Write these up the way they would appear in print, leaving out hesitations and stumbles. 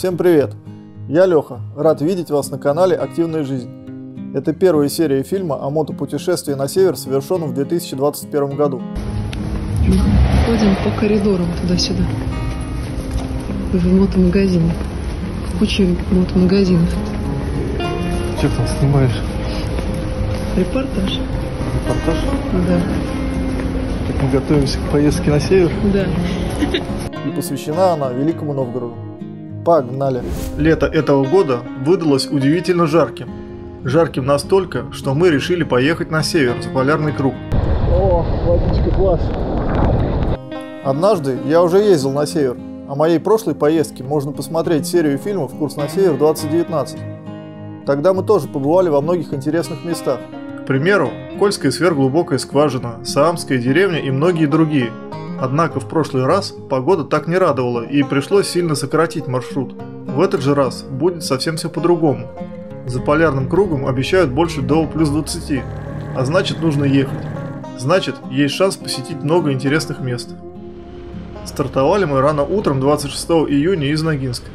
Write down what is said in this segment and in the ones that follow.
Всем привет! Я Леха, рад видеть вас на канале «Активная жизнь». Это первая серия фильма о мотопутешествии на север, совершенном в 2021 году. Ходим по коридорам туда-сюда. В мотомагазине. Куча мотомагазинов. Что там снимаешь? Репортаж. Репортаж? Да. Как мы готовимся к поездке на север? Да. И посвящена она Великому Новгороду. Погнали! Лето этого года выдалось удивительно жарким. Жарким настолько, что мы решили поехать на север, за полярный круг. О, водичка, класс! Однажды я уже ездил на север. О моей прошлой поездке можно посмотреть серию фильмов «Курс на север 2019». Тогда мы тоже побывали во многих интересных местах. К примеру, Кольская сверхглубокая скважина, Саамская деревня и многие другие. Однако в прошлый раз погода так не радовала и пришлось сильно сократить маршрут. В этот же раз будет совсем все по-другому. За полярным кругом обещают больше до плюс 20, а значит нужно ехать. Значит, есть шанс посетить много интересных мест. Стартовали мы рано утром 26 июня из Ногинска.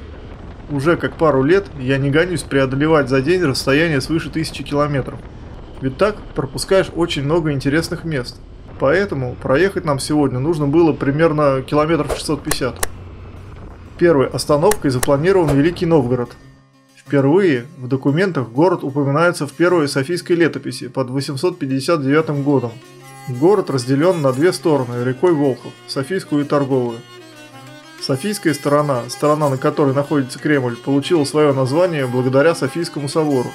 Уже как пару лет я не гонюсь преодолевать за день расстояние свыше 1000 километров. Ведь так пропускаешь очень много интересных мест. Поэтому проехать нам сегодня нужно было примерно километров 650. Первой остановкой запланирован Великий Новгород. Впервые в документах город упоминается в первой Софийской летописи под 859 годом. Город разделен на две стороны рекой Волхов, Софийскую и Торговую. Софийская сторона, на которой находится Кремль, получила свое название благодаря Софийскому собору.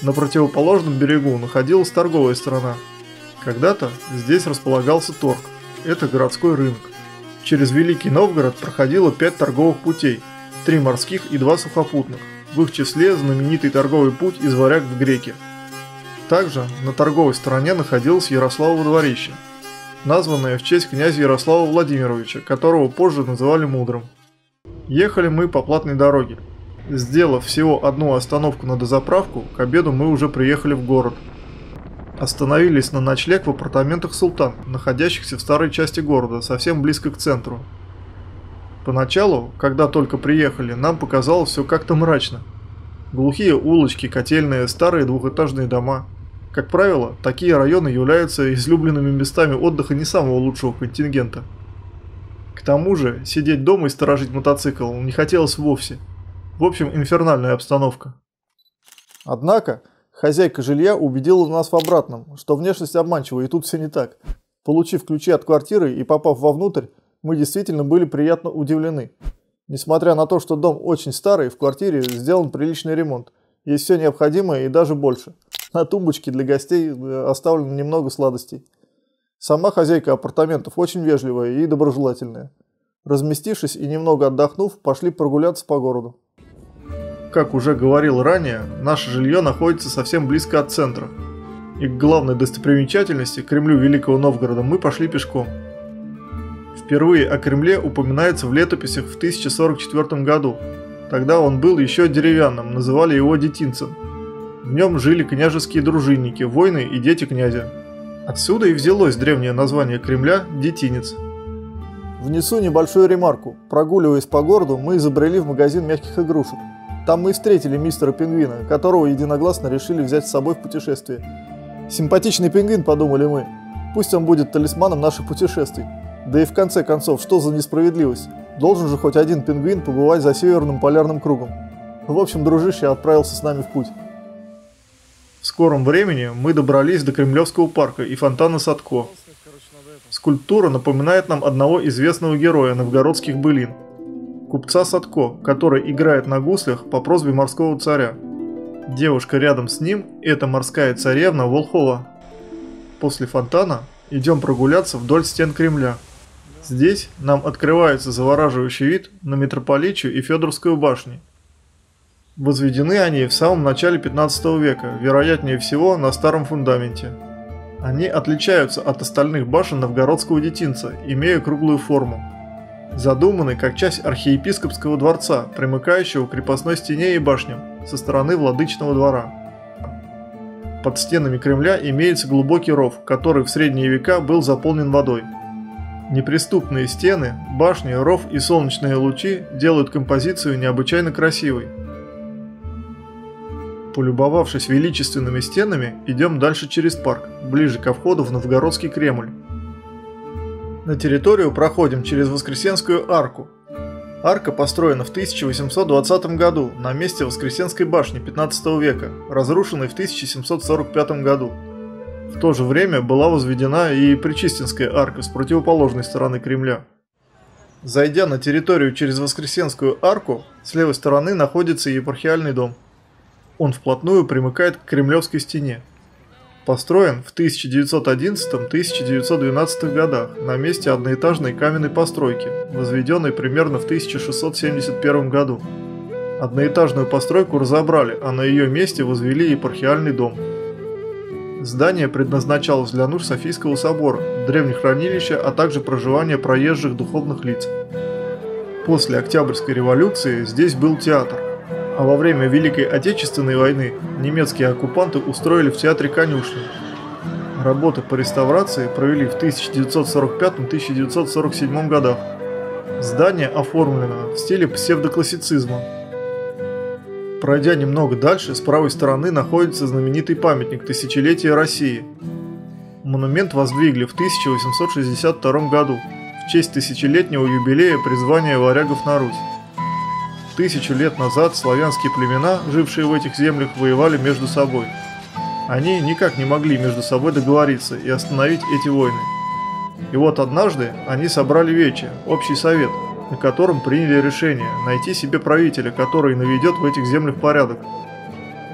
На противоположном берегу находилась торговая сторона. Когда-то здесь располагался торг, это городской рынок. Через Великий Новгород проходило 5 торговых путей, 3 морских и 2 сухопутных, в их числе знаменитый торговый путь из Варяг в Греки. Также на торговой стороне находилось Ярославово дворище, названное в честь князя Ярослава Владимировича, которого позже называли Мудрым. Ехали мы по платной дороге. Сделав всего одну остановку на дозаправку, к обеду мы уже приехали в город. Остановились на ночлег в апартаментах «Султан», находящихся в старой части города, совсем близко к центру. Поначалу, когда только приехали, нам показалось все как-то мрачно. Глухие улочки, котельные, старые двухэтажные дома. Как правило, такие районы являются излюбленными местами отдыха не самого лучшего контингента. К тому же, сидеть дома и сторожить мотоцикл не хотелось вовсе. В общем, инфернальная обстановка. Однако, хозяйка жилья убедила нас в обратном, что внешность обманчива, и тут все не так. Получив ключи от квартиры и попав вовнутрь, мы действительно были приятно удивлены. Несмотря на то, что дом очень старый, в квартире сделан приличный ремонт. Есть все необходимое и даже больше. На тумбочке для гостей оставлено немного сладостей. Сама хозяйка апартаментов очень вежливая и доброжелательная. Разместившись и немного отдохнув, пошли прогуляться по городу. Как уже говорил ранее, наше жилье находится совсем близко от центра. И к главной достопримечательности, Кремлю Великого Новгорода, мы пошли пешком. Впервые о Кремле упоминается в летописях в 1044 году. Тогда он был еще деревянным, называли его детинцем. В нем жили княжеские дружинники, воины и дети князя. Отсюда и взялось древнее название Кремля – детинец. Внесу небольшую ремарку. Прогуливаясь по городу, мы забрели в магазин мягких игрушек. Там мы и встретили мистера Пингвина, которого единогласно решили взять с собой в путешествие. Симпатичный пингвин, подумали мы. Пусть он будет талисманом наших путешествий. Да и в конце концов, что за несправедливость? Должен же хоть один пингвин побывать за северным полярным кругом. В общем, дружище отправился с нами в путь. В скором времени мы добрались до Кремлевского парка и фонтана Садко. Скульптура напоминает нам одного известного героя новгородских былин. Купца Садко, который играет на гуслях по просьбе морского царя. Девушка рядом с ним – это морская царевна Волхова. После фонтана идем прогуляться вдоль стен Кремля. Здесь нам открывается завораживающий вид на Митрополичью и Федоровскую башни. Возведены они в самом начале 15 века, вероятнее всего на старом фундаменте. Они отличаются от остальных башен новгородского детинца, имея круглую форму. Задуманы как часть архиепископского дворца, примыкающего к крепостной стене и башням, со стороны владычного двора. Под стенами Кремля имеется глубокий ров, который в средние века был заполнен водой. Неприступные стены, башни, ров и солнечные лучи делают композицию необычайно красивой. Полюбовавшись величественными стенами, идем дальше через парк, ближе ко входу в Новгородский Кремль. На территорию проходим через Воскресенскую арку. Арка построена в 1820 году на месте Воскресенской башни 15 века, разрушенной в 1745 году. В то же время была возведена и Пречистинская арка с противоположной стороны Кремля. Зайдя на территорию через Воскресенскую арку, с левой стороны находится епархиальный дом. Он вплотную примыкает к Кремлевской стене. Построен в 1911-1912 годах на месте одноэтажной каменной постройки, возведенной примерно в 1671 году. Одноэтажную постройку разобрали, а на ее месте возвели епархиальный дом. Здание предназначалось для нужд Софийского собора, древнехранилища, а также проживания проезжих духовных лиц. После Октябрьской революции здесь был театр, а во время Великой Отечественной войны немецкие оккупанты устроили в театре конюшню. Работы по реставрации провели в 1945-1947 годах. Здание оформлено в стиле псевдоклассицизма. Пройдя немного дальше, с правой стороны находится знаменитый памятник Тысячелетия России. Монумент воздвигли в 1862 году в честь тысячелетнего юбилея призвания варягов на Русь. 1000 лет назад славянские племена, жившие в этих землях, воевали между собой. Они никак не могли между собой договориться и остановить эти войны. И вот однажды они собрали вече, общий совет, на котором приняли решение найти себе правителя, который наведет в этих землях порядок.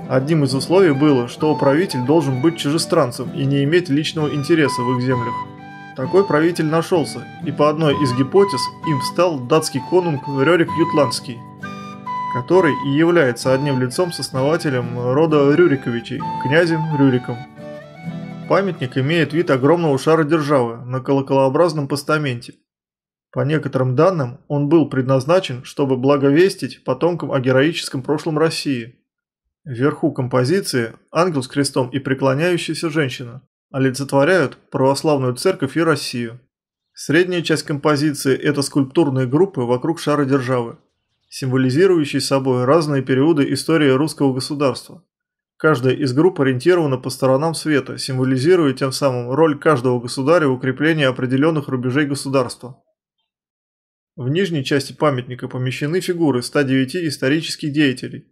Одним из условий было, что правитель должен быть чужестранцем и не иметь личного интереса в их землях. Такой правитель нашелся, и по одной из гипотез им стал датский конунг Рерик Ютландский, который и является одним лицом с основателем рода Рюриковичей, князем Рюриком. Памятник имеет вид огромного шара державы на колоколообразном постаменте. По некоторым данным, он был предназначен, чтобы благовестить потомкам о героическом прошлом России. Вверху композиции ангел с крестом и преклоняющаяся женщина олицетворяют православную церковь и Россию. Средняя часть композиции – это скульптурные группы вокруг шара державы, символизирующие собой разные периоды истории русского государства. Каждая из групп ориентирована по сторонам света, символизируя тем самым роль каждого государя в укреплении определенных рубежей государства. В нижней части памятника помещены фигуры 109 исторических деятелей,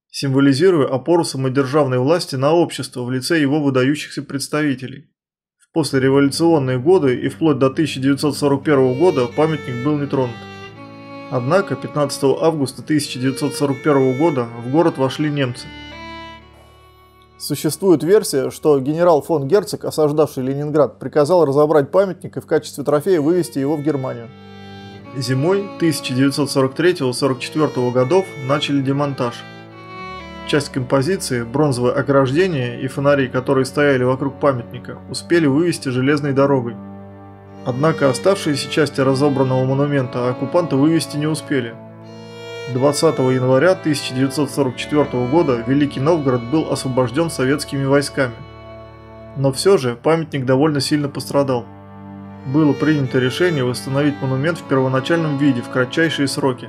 символизируя опору самодержавной власти на общество в лице его выдающихся представителей. В послереволюционные годы и вплоть до 1941 года памятник был не тронут. Однако 15 августа 1941 года в город вошли немцы. Существует версия, что генерал фон Герцог, осаждавший Ленинград, приказал разобрать памятник и в качестве трофея вывезти его в Германию. Зимой 1943-1944 годов начали демонтаж. Часть композиции, бронзовое ограждение и фонари, которые стояли вокруг памятника, успели вывезти железной дорогой. Однако оставшиеся части разобранного монумента оккупанты вывезти не успели. 20 января 1944 года Великий Новгород был освобожден советскими войсками. Но все же памятник довольно сильно пострадал. Было принято решение восстановить монумент в первоначальном виде в кратчайшие сроки.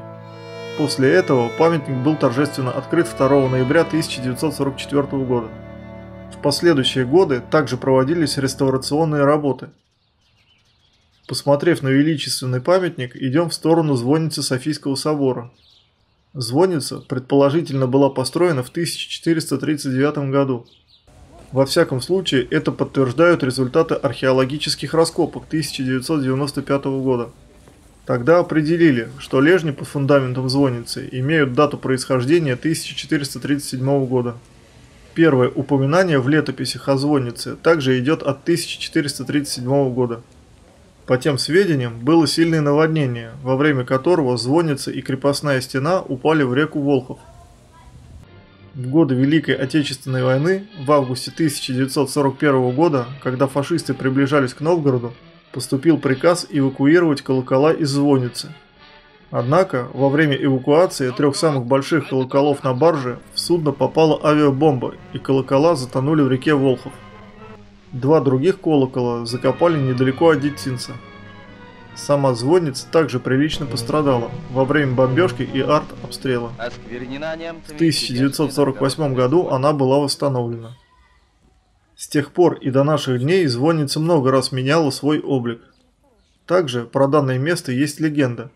После этого памятник был торжественно открыт 2 ноября 1944 года. В последующие годы также проводились реставрационные работы. Посмотрев на величественный памятник, идем в сторону звонницы Софийского собора. Звонница, предположительно, была построена в 1439 году. Во всяком случае, это подтверждают результаты археологических раскопок 1995 года. Тогда определили, что лежни под фундаментом звонницы имеют дату происхождения 1437 года. Первое упоминание в летописях о звоннице также идет от 1437 года. По тем сведениям, было сильное наводнение, во время которого звонница и крепостная стена упали в реку Волхов. В годы Великой Отечественной войны, в августе 1941 года, когда фашисты приближались к Новгороду, поступил приказ эвакуировать колокола из звонницы. Однако, во время эвакуации 3 самых больших колоколов на барже в судно попала авиабомба, и колокола затонули в реке Волхов. 2 других колокола закопали недалеко от Детинца. Сама звонница также прилично пострадала во время бомбежки и артобстрела. В 1948 году она была восстановлена. С тех пор и до наших дней звонница много раз меняла свой облик. Также про данное место есть легенда.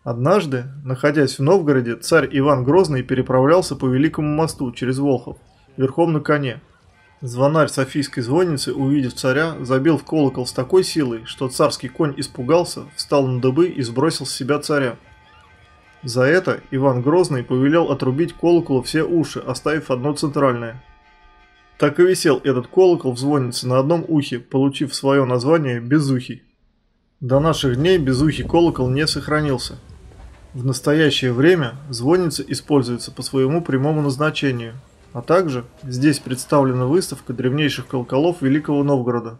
Однажды, находясь в Новгороде, царь Иван Грозный переправлялся по Великому мосту через Волхов, верхом на коне. Звонарь Софийской звонницы, увидев царя, забил в колокол с такой силой, что царский конь испугался, встал на дыбы и сбросил с себя царя. За это Иван Грозный повелел отрубить колоколу все уши, оставив одно центральное. Так и висел этот колокол в звоннице на одном ухе, получив свое название «Безухий». До наших дней безухий колокол не сохранился. В настоящее время звонница используется по своему прямому назначению, а также здесь представлена выставка древнейших колоколов Великого Новгорода.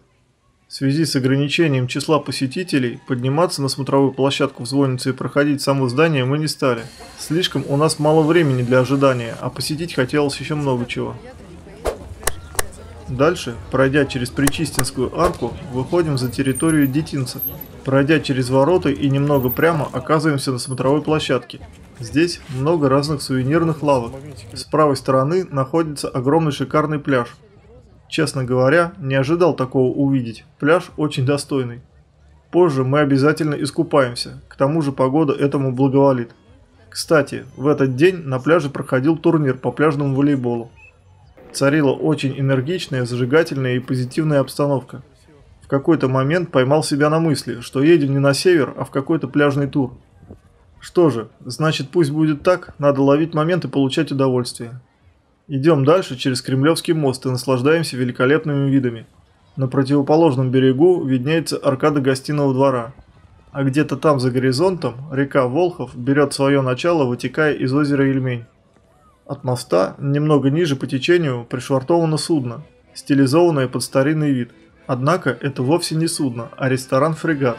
В связи с ограничением числа посетителей, подниматься на смотровую площадку в звоннице и проходить само здание мы не стали. Слишком у нас мало времени для ожидания, а посетить хотелось еще много чего. Дальше, пройдя через Пречистинскую арку, выходим за территорию Детинца. Пройдя через ворота и немного прямо, оказываемся на смотровой площадке. Здесь много разных сувенирных лавок. С правой стороны находится огромный шикарный пляж. Честно говоря, не ожидал такого увидеть. Пляж очень достойный. Позже мы обязательно искупаемся, к тому же погода этому благоволит. Кстати, в этот день на пляже проходил турнир по пляжному волейболу. Царила очень энергичная, зажигательная и позитивная обстановка. В какой-то момент поймал себя на мысли, что едем не на север, а в какой-то пляжный тур. Что же, значит пусть будет так, надо ловить момент и получать удовольствие. Идем дальше через Кремлевский мост и наслаждаемся великолепными видами. На противоположном берегу виднеется аркада гостиного двора. А где-то там за горизонтом река Волхов берет свое начало, вытекая из озера Ильмень. От моста, немного ниже по течению, пришвартовано судно, стилизованное под старинный вид. Однако это вовсе не судно, а ресторан-фрегат.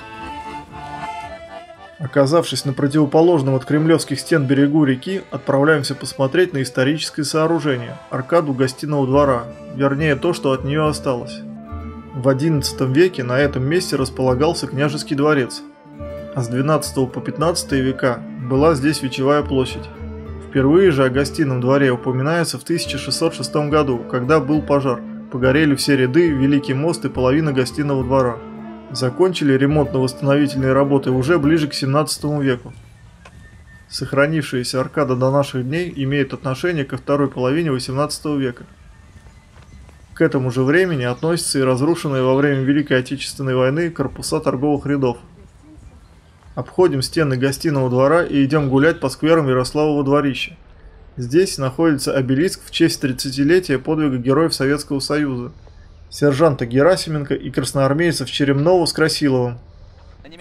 Оказавшись на противоположном от кремлевских стен берегу реки, отправляемся посмотреть на историческое сооружение – аркаду гостиного двора, вернее то, что от нее осталось. В XI веке на этом месте располагался княжеский дворец, а с XII по XV века была здесь Вечевая площадь. Впервые же о гостином дворе упоминается в 1606 году, когда был пожар. Погорели все ряды, Великий мост и половина гостиного двора. Закончили ремонтно-восстановительные работы уже ближе к 17 веку. Сохранившаяся аркада до наших дней имеет отношение ко второй половине 18 века. К этому же времени относятся и разрушенные во время Великой Отечественной войны корпуса торговых рядов. Обходим стены гостиного двора и идем гулять по скверам Ярославова дворища. Здесь находится обелиск в честь 30-летия подвига героев Советского Союза, сержанта Герасименко и красноармейцев Черемнова с Красиловым.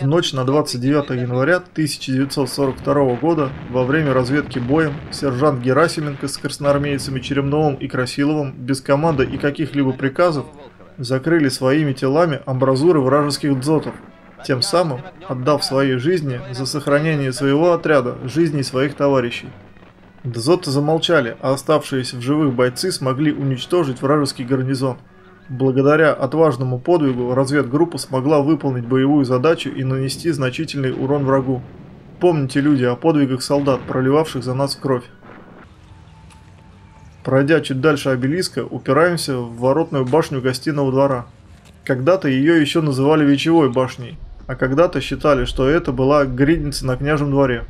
В ночь на 29 января 1942 года во время разведки боем сержант Герасименко с красноармейцами Черемновым и Красиловым без команды и каких-либо приказов закрыли своими телами амбразуры вражеских дзотов, тем самым отдав своей жизни за сохранение своего отряда, жизней своих товарищей. Дзоты замолчали, а оставшиеся в живых бойцы смогли уничтожить вражеский гарнизон. Благодаря отважному подвигу разведгруппа смогла выполнить боевую задачу и нанести значительный урон врагу. Помните, люди, о подвигах солдат, проливавших за нас кровь. Пройдя чуть дальше обелиска, упираемся в воротную башню гостиного двора. Когда-то ее еще называли Вечевой башней, а когда-то считали, что это была гридница на княжем дворе.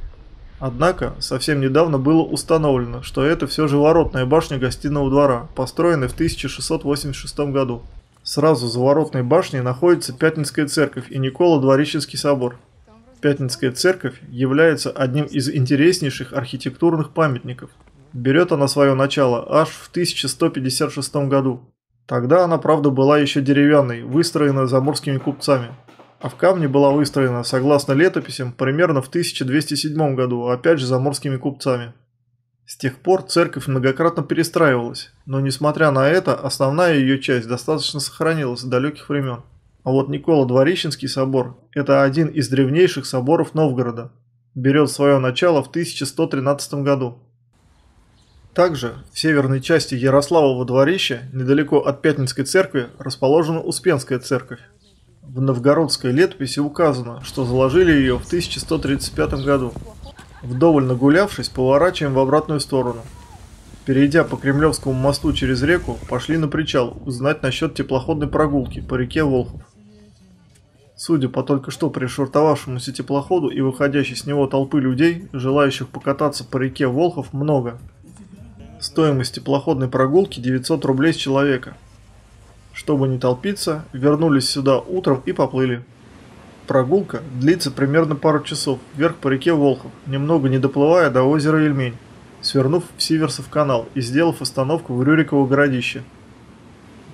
Однако, совсем недавно было установлено, что это все же воротная башня гостиного двора, построенная в 1686 году. Сразу за воротной башней находится Пятницкая церковь и Николо-Дворищенский собор. Пятницкая церковь является одним из интереснейших архитектурных памятников. Берет она свое начало аж в 1156 году. Тогда она, правда, была еще деревянной, выстроена заморскими купцами. А в камне была выстроена, согласно летописям, примерно в 1207 году, опять же заморскими купцами. С тех пор церковь многократно перестраивалась, но несмотря на это, основная ее часть достаточно сохранилась с далеких времен. А вот Николо-Дворищенский собор – это один из древнейших соборов Новгорода. Берет свое начало в 1113 году. Также в северной части Ярославова дворища, недалеко от Пятницкой церкви, расположена Успенская церковь. В новгородской летописи указано, что заложили ее в 1135 году. Вдоволь нагулявшись, поворачиваем в обратную сторону. Перейдя по Кремлевскому мосту через реку, пошли на причал узнать насчет теплоходной прогулки по реке Волхов. Судя по только что пришвартовавшемуся теплоходу и выходящей с него толпы людей, желающих покататься по реке Волхов, много. Стоимость теплоходной прогулки 900 рублей с человека. Чтобы не толпиться, вернулись сюда утром и поплыли. Прогулка длится примерно пару часов вверх по реке Волхов, немного не доплывая до озера Ильмень, свернув в Сиверсов канал и сделав остановку в Рюриково городище.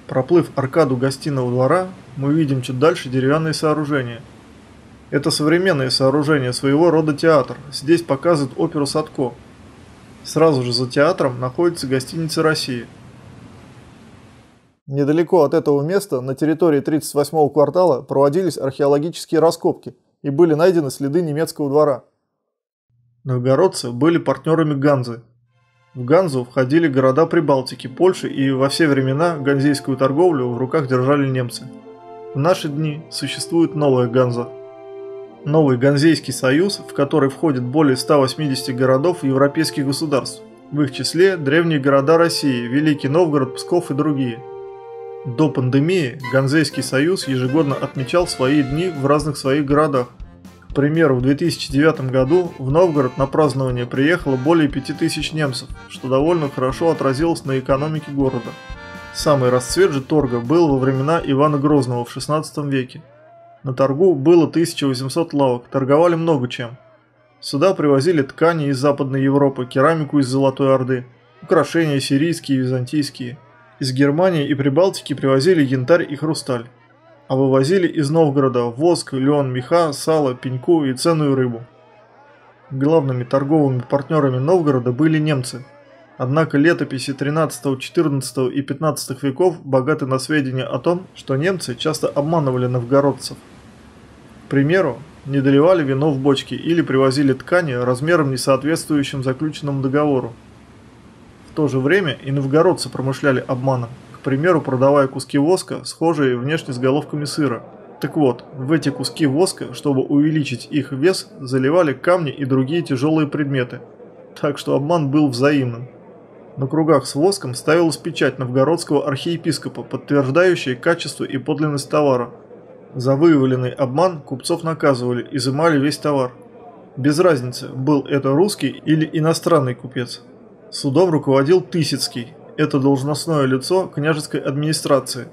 Проплыв аркаду гостиного двора, мы видим чуть дальше деревянные сооружения. Это современное сооружение, своего рода театр. Здесь показывают оперу Садко. Сразу же за театром находится гостиница «Россия». Недалеко от этого места, на территории 38-го квартала, проводились археологические раскопки и были найдены следы немецкого двора. Новгородцы были партнерами Ганзы. В Ганзу входили города Прибалтики, Польши, и во все времена ганзейскую торговлю в руках держали немцы. В наши дни существует новая Ганза. Новый Ганзейский союз, в который входит более 180 городов европейских государств, в их числе древние города России, Великий Новгород, Псков и другие. До пандемии Ганзейский союз ежегодно отмечал свои дни в разных своих городах. К примеру, в 2009 году в Новгород на празднование приехало более 5000 немцев, что довольно хорошо отразилось на экономике города. Самый расцвет же торга был во времена Ивана Грозного в 16 веке. На торгу было 1800 лавок, торговали много чем. Сюда привозили ткани из Западной Европы, керамику из Золотой Орды, украшения сирийские и византийские. Из Германии и Прибалтики привозили янтарь и хрусталь. А вывозили из Новгорода воск, лен, меха, сало, пеньку и ценную рыбу. Главными торговыми партнерами Новгорода были немцы. Однако летописи 13, 14 и 15 веков богаты на сведения о том, что немцы часто обманывали новгородцев. К примеру, не доливали вино в бочки или привозили ткани размером, не соответствующим заключенному договору. В то же время и новгородцы промышляли обманом, к примеру, продавая куски воска, схожие внешне с головками сыра. Так вот, в эти куски воска, чтобы увеличить их вес, заливали камни и другие тяжелые предметы, так что обман был взаимным. На кругах с воском ставилась печать новгородского архиепископа, подтверждающая качество и подлинность товара. За выявленный обман купцов наказывали, изымали весь товар. Без разницы, был это русский или иностранный купец. Судом руководил Тысяцкий, это должностное лицо княжеской администрации.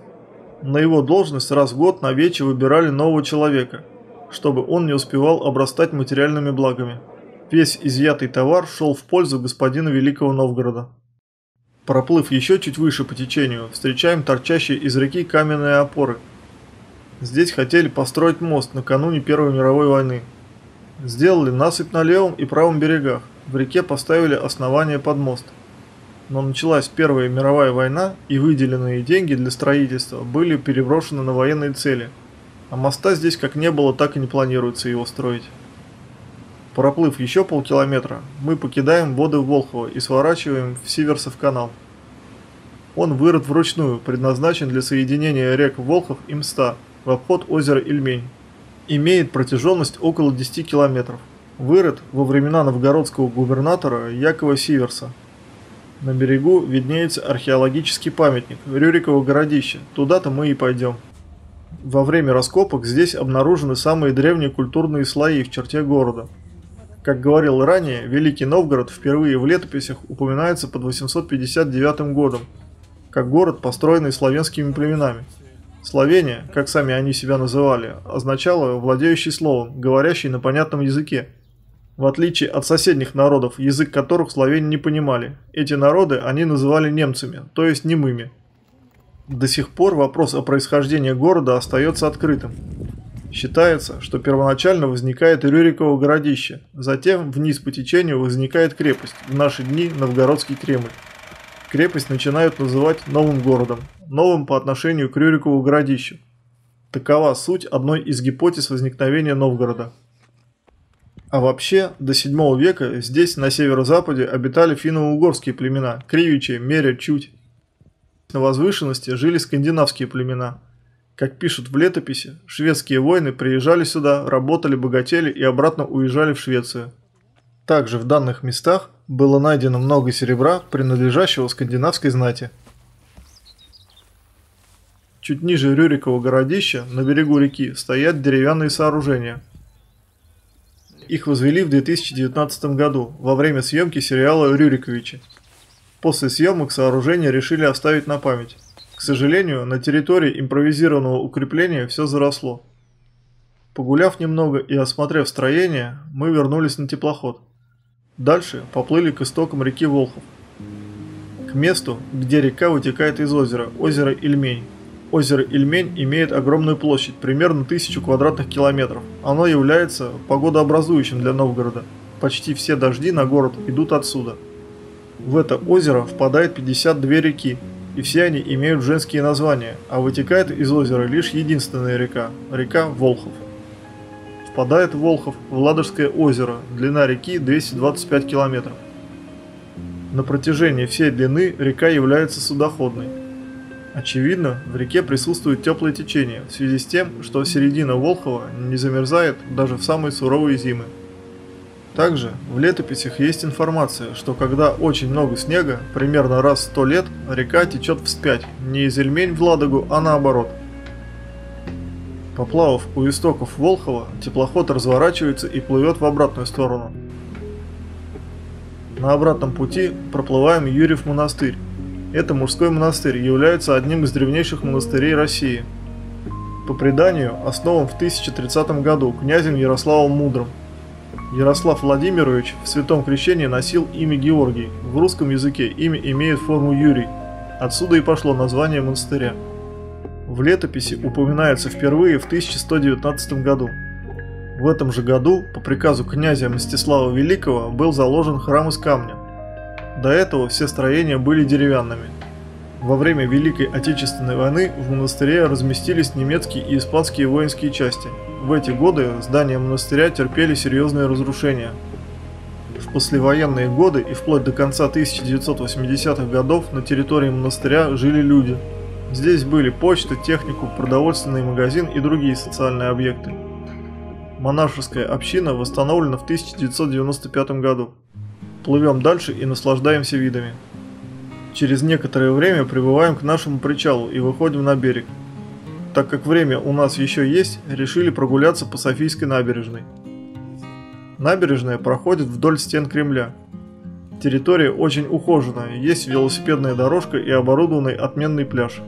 На его должность раз в год на вече выбирали нового человека, чтобы он не успевал обрастать материальными благами. Весь изъятый товар шел в пользу господина Великого Новгорода. Проплыв еще чуть выше по течению, встречаем торчащие из реки каменные опоры. Здесь хотели построить мост накануне Первой мировой войны. Сделали насыпь на левом и правом берегах, в реке поставили основание под мост. Но началась Первая мировая война, и выделенные деньги для строительства были переброшены на военные цели. А моста здесь как не было, так и не планируется его строить. Проплыв еще полкилометра, мы покидаем воды Волхова и сворачиваем в Сиверсов канал. Он вырыт вручную, предназначен для соединения рек Волхов и Мста в обход озера Ильмень. Имеет протяженность около 10 километров. Вырыт во времена новгородского губернатора Якова Сиверса. На берегу виднеется археологический памятник Рюриково городище, туда-то мы и пойдем. Во время раскопок здесь обнаружены самые древние культурные слои в черте города. Как говорил ранее, Великий Новгород впервые в летописях упоминается под 859 годом, как город, построенный славянскими племенами. Словения, как сами они себя называли, означало «владеющий словом», говорящий на понятном языке. В отличие от соседних народов, язык которых словени не понимали, эти народы они называли немцами, то есть немыми. До сих пор вопрос о происхождении города остается открытым. Считается, что первоначально возникает Рюриково городище, затем вниз по течению возникает крепость, в наши дни Новгородский Кремль. Крепость начинают называть новым городом, новым по отношению к Рюрикову городищу. Такова суть одной из гипотез возникновения Новгорода. А вообще, до 7 века здесь, на северо-западе, обитали финно-угорские племена – Кривичи, Меря, Чуть. На возвышенности жили скандинавские племена. Как пишут в летописи, шведские воины приезжали сюда, работали, богатели и обратно уезжали в Швецию. Также в данных местах было найдено много серебра, принадлежащего скандинавской знати. Чуть ниже Рюрикова городища, на берегу реки, стоят деревянные сооружения. Их возвели в 2019 году, во время съемки сериала «Рюриковичи». После съемок сооружения решили оставить на память. К сожалению, на территории импровизированного укрепления все заросло. Погуляв немного и осмотрев строение, мы вернулись на теплоход. Дальше поплыли к истокам реки Волхов. К месту, где река вытекает из озера, озеро Ильмень. Озеро Ильмень имеет огромную площадь, примерно 1000 квадратных километров. Оно является погодообразующим для Новгорода. Почти все дожди на город идут отсюда. В это озеро впадает 52 реки, и все они имеют женские названия, а вытекает из озера лишь единственная река – река Волхов. Впадает в Волхов в Ладожское озеро, длина реки 225 километров. На протяжении всей длины река является судоходной. Очевидно, в реке присутствует теплое течение в связи с тем, что середина Волхова не замерзает даже в самые суровые зимы. Также в летописях есть информация, что когда очень много снега, примерно раз в 100 лет, река течет вспять, не из Ильмень в Ладогу, а наоборот. Поплавав у истоков Волхова, теплоход разворачивается и плывет в обратную сторону. На обратном пути проплываем Юрьев монастырь. Это мужской монастырь, является одним из древнейших монастырей России. По преданию, основан в 1030 году князем Ярославом Мудрым. Ярослав Владимирович в святом крещении носил имя Георгий, в русском языке имя имеет форму Юрий, отсюда и пошло название монастыря. В летописи упоминается впервые в 1119 году. В этом же году, по приказу князя Мстислава Великого, был заложен храм из камня. До этого все строения были деревянными. Во время Великой Отечественной войны в монастыре разместились немецкие и испанские воинские части. В эти годы здания монастыря терпели серьезные разрушения. В послевоенные годы и вплоть до конца 1980-х годов на территории монастыря жили люди. Здесь были почта, техникум, продовольственный магазин и другие социальные объекты. Монашеская община восстановлена в 1995 году. Плывем дальше и наслаждаемся видами. Через некоторое время прибываем к нашему причалу и выходим на берег. Так как время у нас еще есть, решили прогуляться по Софийской набережной. Набережная проходит вдоль стен Кремля. Территория очень ухоженная, есть велосипедная дорожка и оборудованный отменный пляж.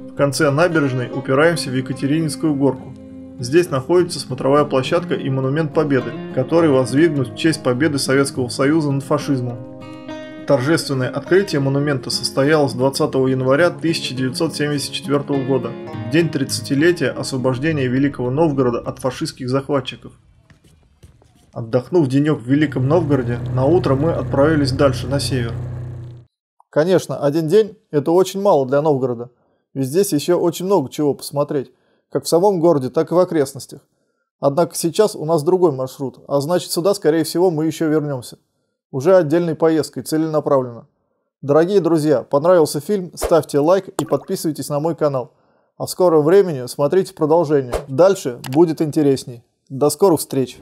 В конце набережной упираемся в Екатерининскую горку. Здесь находится смотровая площадка и монумент Победы, который воздвигнут в честь победы Советского Союза над фашизмом. Торжественное открытие монумента состоялось 20 января 1974 года, в день 30-летия освобождения Великого Новгорода от фашистских захватчиков. Отдохнув денек в Великом Новгороде, на утро мы отправились дальше, на север. Конечно, один день – это очень мало для Новгорода, ведь здесь еще очень много чего посмотреть, как в самом городе, так и в окрестностях. Однако сейчас у нас другой маршрут, а значит сюда, скорее всего, мы еще вернемся. Уже отдельной поездкой, целенаправленно. Дорогие друзья, понравился фильм, ставьте лайк и подписывайтесь на мой канал. А в скором времени смотрите продолжение. Дальше будет интересней. До скорых встреч!